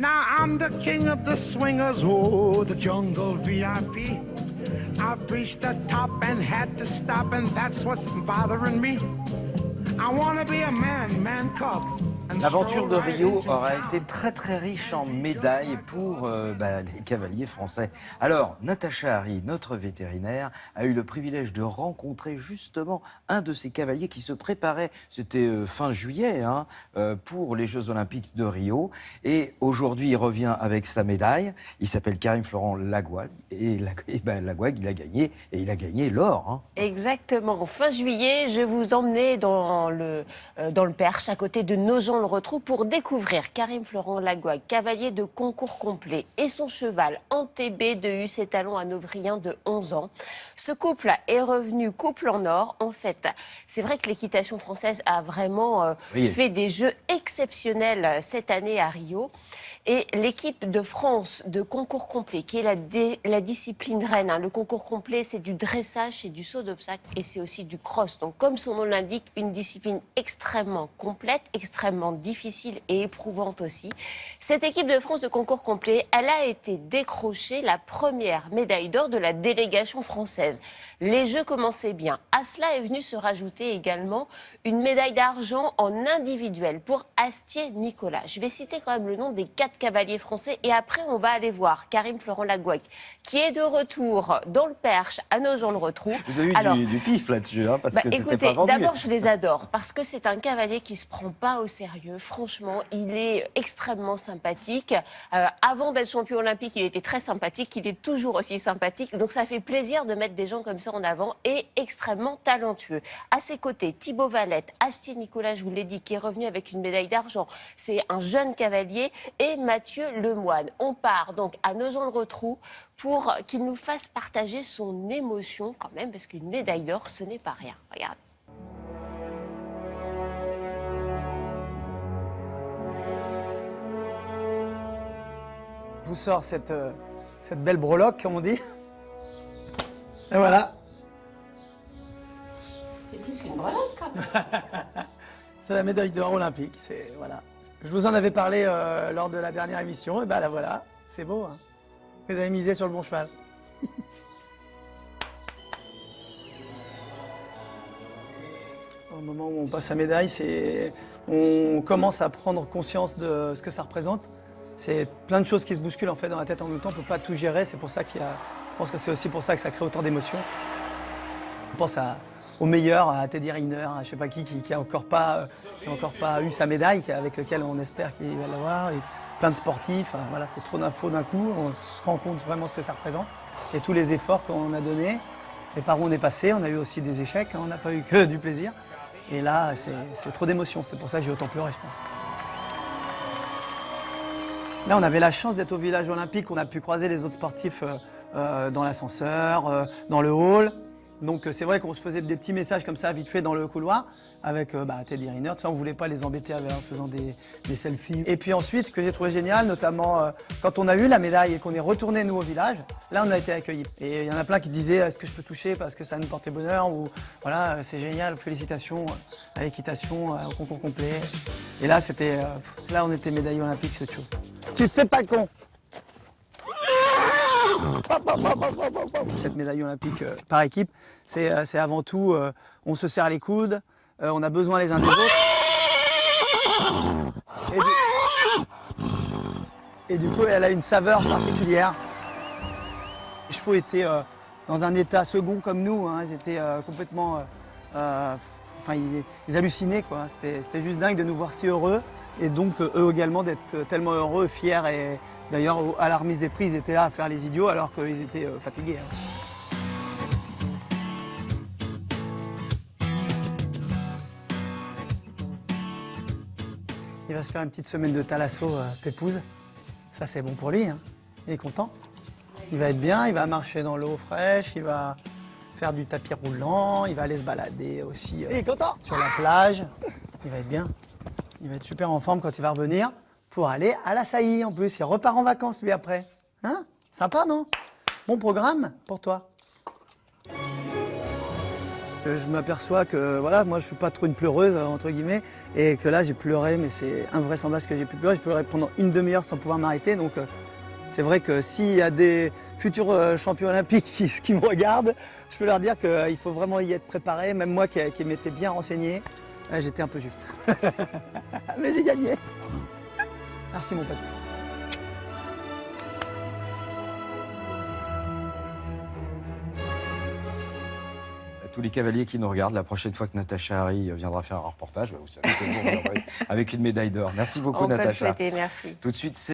Now I'm the king of the swingers, oh, the jungle VIP. I've reached the top and had to stop, and that's what's bothering me. I wanna be a man cub. L'aventure de Rio aura été très riche en médailles pour les cavaliers français. Alors, Natacha Harry, notre vétérinaire, a eu le privilège de rencontrer justement un de ces cavaliers qui se préparait, c'était fin juillet, pour les Jeux Olympiques de Rio. Et aujourd'hui, il revient avec sa médaille. Il s'appelle Karim Florent Lagouag. Et Lagouag, il a gagné, et il a gagné l'or. Exactement. Fin juillet, je vous emmenais dans le Perche, à côté de Nogent-le-Rotrou, pour découvrir Karim Florent Lagouag, cavalier de concours complet, et son cheval Antébé de Hussé-Talon, un Auvrien de 11 ans. Ce couple est revenu couple en or. En fait, c'est vrai que l'équitation française a vraiment fait des jeux exceptionnels cette année à Rio. Et l'équipe de France de concours complet, qui est la discipline reine, le concours complet, c'est du dressage, c'est du saut d'obstacle et c'est aussi du cross. Donc, comme son nom l'indique, une discipline extrêmement complète, extrêmement difficile et éprouvante aussi. Cette équipe de France de concours complet, elle a été décrochée la première médaille d'or de la délégation française. Les Jeux commençaient bien. À cela est venu se rajouter également une médaille d'argent en individuel pour Astier Nicolas. Je vais citer quand même le nom des 4 cavaliers français et après on va aller voir Karim Florent Lagouag qui est de retour dans le Perche à Nogent-le-Rotrou. Vous avez eu du pif là-dessus, parce que c'était pas vendu. D'abord je les adore parce que c'est un cavalier qui se prend pas au sérieux. Franchement, il est extrêmement sympathique. Avant d'être champion olympique, il était très sympathique. Il est toujours aussi sympathique. Donc ça fait plaisir de mettre des gens comme ça en avant et extrêmement talentueux. À ses côtés, Thibaut Valette, Astier Nicolas, je vous l'ai dit, qui est revenu avec une médaille d'argent. C'est un jeune cavalier et Mathieu Lemoine. On part donc à Nogent-le-Rotrou pour qu'il nous fasse partager son émotion quand même, parce qu'une médaille d'or, ce n'est pas rien. Regardez. Je vous sors cette belle breloque, comme on dit. Et voilà. C'est plus qu'une breloque, quand même. C'est la médaille d'or olympique. Voilà. Je vous en avais parlé lors de la dernière émission. Et ben là, voilà. C'est beau. Vous avez misé sur le bon cheval. Au moment où on passe la médaille, on commence à prendre conscience de ce que ça représente. C'est plein de choses qui se bousculent en fait dans la tête en même temps. On ne peut pas tout gérer. C'est pour ça je pense que c'est aussi pour ça que ça crée autant d'émotions. On pense au meilleur, à Teddy Riner, à je sais pas qui a encore pas eu sa médaille, avec lequel on espère qu'il va l'avoir. Plein de sportifs. Voilà, c'est trop d'infos d'un coup. On se rend compte vraiment ce que ça représente et tous les efforts qu'on a donnés. Et par où on est passé. On a eu aussi des échecs. On n'a pas eu que du plaisir. Et là, c'est trop d'émotions. C'est pour ça que j'ai autant pleuré, je pense. Là, on avait la chance d'être au village olympique. On a pu croiser les autres sportifs dans l'ascenseur, dans le hall. Donc c'est vrai qu'on se faisait des petits messages comme ça, vite fait, dans le couloir, avec Teddy Riner. Tout ça, on ne voulait pas les embêter en faisant des selfies. Et puis ensuite, ce que j'ai trouvé génial, notamment quand on a eu la médaille et qu'on est retourné, nous, au village, là, on a été accueillis. Et il y en a plein qui disaient, est-ce que je peux toucher parce que ça nous portait bonheur, ou voilà, c'est génial, félicitations à l'équitation, au concours complet. Et là, là, on était médaillés olympiques, c'est autre chose. Tu te fais pas le con. Cette médaille olympique par équipe, c'est avant tout, on se serre les coudes, on a besoin les uns des autres. Et du coup, elle a une saveur particulière. Les chevaux étaient dans un état second comme nous, ils étaient complètement... ils hallucinaient, quoi. C'était juste dingue de nous voir si heureux. Et donc, eux également, d'être tellement heureux, fiers. Et d'ailleurs, à la remise des prix, ils étaient là à faire les idiots alors qu'ils étaient fatigués. Il va se faire une petite semaine de thalasso pépouze. Ça, c'est bon pour lui. Il est content. Il va être bien, il va marcher dans l'eau fraîche, il va faire du tapis roulant, il va aller se balader aussi il est content sur la plage. Il va être bien. Il va être super en forme quand il va revenir pour aller à la Saillie en plus. Il repart en vacances lui après. Sympa, non? Bon programme pour toi. Je m'aperçois que voilà, moi je suis pas trop une pleureuse entre guillemets et que là j'ai pleuré, mais c'est invraisemblable ce que j'ai pu pleurer. J'ai pleuré pendant une demi-heure sans pouvoir m'arrêter. Donc c'est vrai que s'il y a des futurs champions olympiques qui me regardent, je peux leur dire qu'il faut vraiment y être préparé. Même moi qui m'étais bien renseigné, j'étais un peu juste. Mais j'ai gagné. Merci mon pote. Tous les cavaliers qui nous regardent, la prochaine fois que Natacha Harry viendra faire un reportage, vous savez que vous reviendrez avec une médaille d'or. Merci beaucoup, On peut le Natacha. souhaiter, merci. Tout de suite, c'est